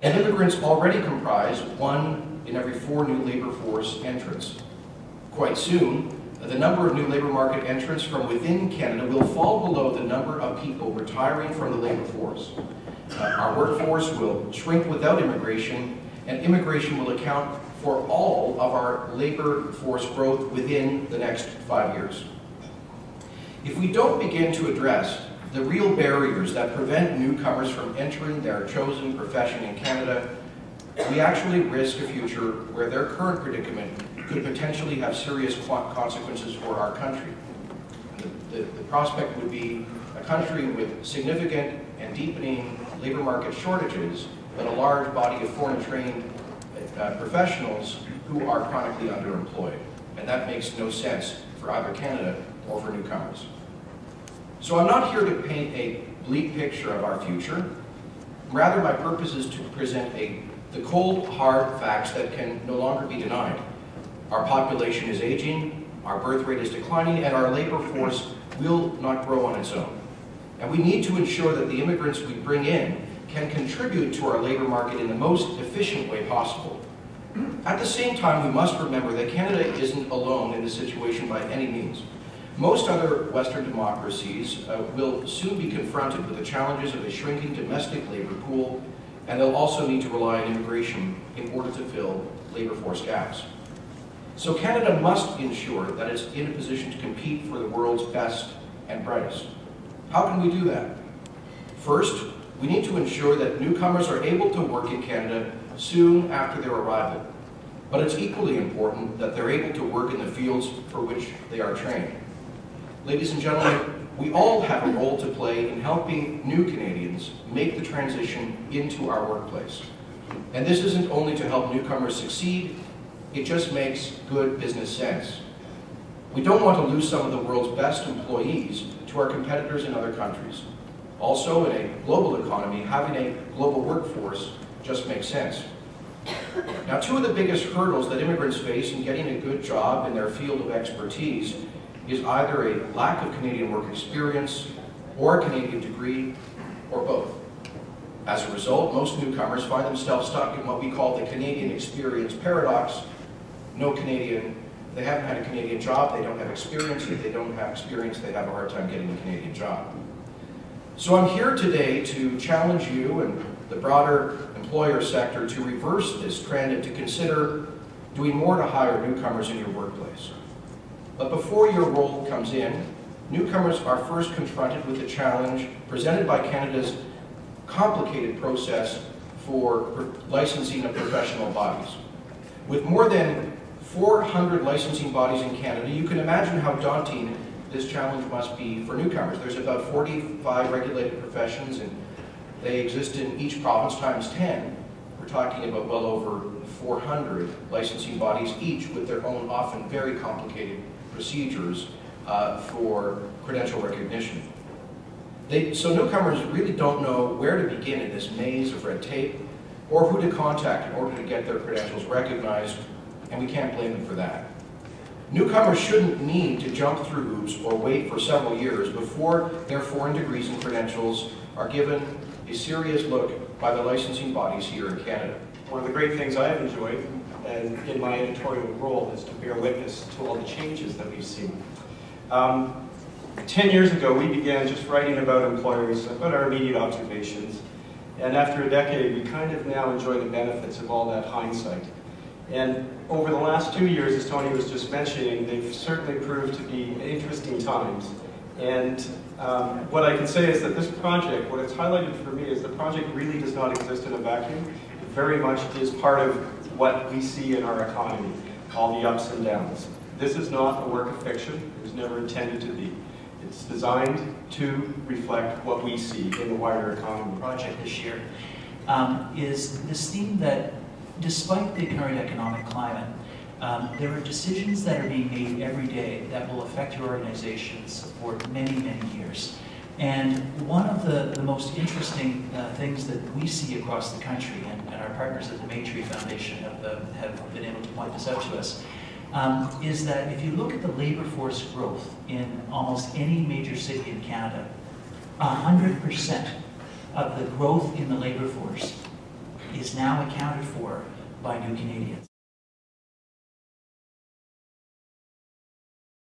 And immigrants already comprise 1 in every 4 new labor force entrants. Quite soon, the number of new labor market entrants from within Canada will fall below the number of people retiring from the labor force. Our workforce will shrink without immigration, and immigration will account for all of our labor force growth within the next 5 years. If we don't begin to address the real barriers that prevent newcomers from entering their chosen profession in Canada, we actually risk a future where their current predicament could potentially have serious consequences for our country. The prospect would be a country with significant and deepening labor market shortages, but a large body of foreign trained professionals who are chronically underemployed. And that makes no sense for either Canada or for newcomers. So I'm not here to paint a bleak picture of our future. Rather, my purpose is to present the cold, hard facts that can no longer be denied. Our population is aging, our birth rate is declining, and our labor force will not grow on its own. And we need to ensure that the immigrants we bring in can contribute to our labor market in the most efficient way possible. At the same time, we must remember that Canada isn't alone in this situation by any means. Most other Western democracies will soon be confronted with the challenges of a shrinking domestic labor pool, and they'll also need to rely on immigration in order to fill labor force gaps. So Canada must ensure that it's in a position to compete for the world's best and brightest. How can we do that? First, we need to ensure that newcomers are able to work in Canada soon after their arrival. But it's equally important that they're able to work in the fields for which they are trained. Ladies and gentlemen, we all have a role to play in helping new Canadians make the transition into our workplace. And this isn't only to help newcomers succeed, it just makes good business sense. We don't want to lose some of the world's best employees to our competitors in other countries. Also, in a global economy, having a global workforce just makes sense. Now, 2 of the biggest hurdles that immigrants face in getting a good job in their field of expertise is either a lack of Canadian work experience, or a Canadian degree, or both. As a result, most newcomers find themselves stuck in what we call the Canadian experience paradox. No Canadian, they haven't had a Canadian job, they don't have experience. If they don't have experience, they have a hard time getting a Canadian job. So I'm here today to challenge you and the broader employer sector to reverse this trend and to consider doing more to hire newcomers in your workplace. But before your role comes in, newcomers are first confronted with the challenge presented by Canada's complicated process for licensing of professional bodies. With more than 400 licensing bodies in Canada, you can imagine how daunting this challenge must be for newcomers. There's about 45 regulated professions, and they exist in each province times 10. We're talking about well over 400 licensing bodies, each with their own often very complicated procedures for credential recognition. So newcomers really don't know where to begin in this maze of red tape, or who to contact in order to get their credentials recognized, and we can't blame them for that. Newcomers shouldn't need to jump through hoops or wait for several years before their foreign degrees and credentials are given a serious look by the licensing bodies here in Canada. One of the great things I have enjoyed, and in my editorial role, is to bear witness to all the changes that we've seen. 10 years ago, we began just writing about employers, about our immediate observations, and after a decade, we kind of now enjoy the benefits of all that hindsight. And over the last 2 years, as Tony was just mentioning, they've certainly proved to be interesting times. And what I can say is that this project, what it's highlighted for me is the project really does not exist in a vacuum. It very much is part of what we see in our economy, all the ups and downs. This is not a work of fiction. It was never intended to be. It's designed to reflect what we see in the wider economy. Project this year is this theme that despite the current economic climate, there are decisions that are being made every day that will affect your organizations for many, many years. And one of the most interesting things that we see across the country, and our partners at the Maytree Foundation have been able to point this out to us, is that if you look at the labor force growth in almost any major city in Canada, 100% of the growth in the labor force is now accounted for by new Canadians.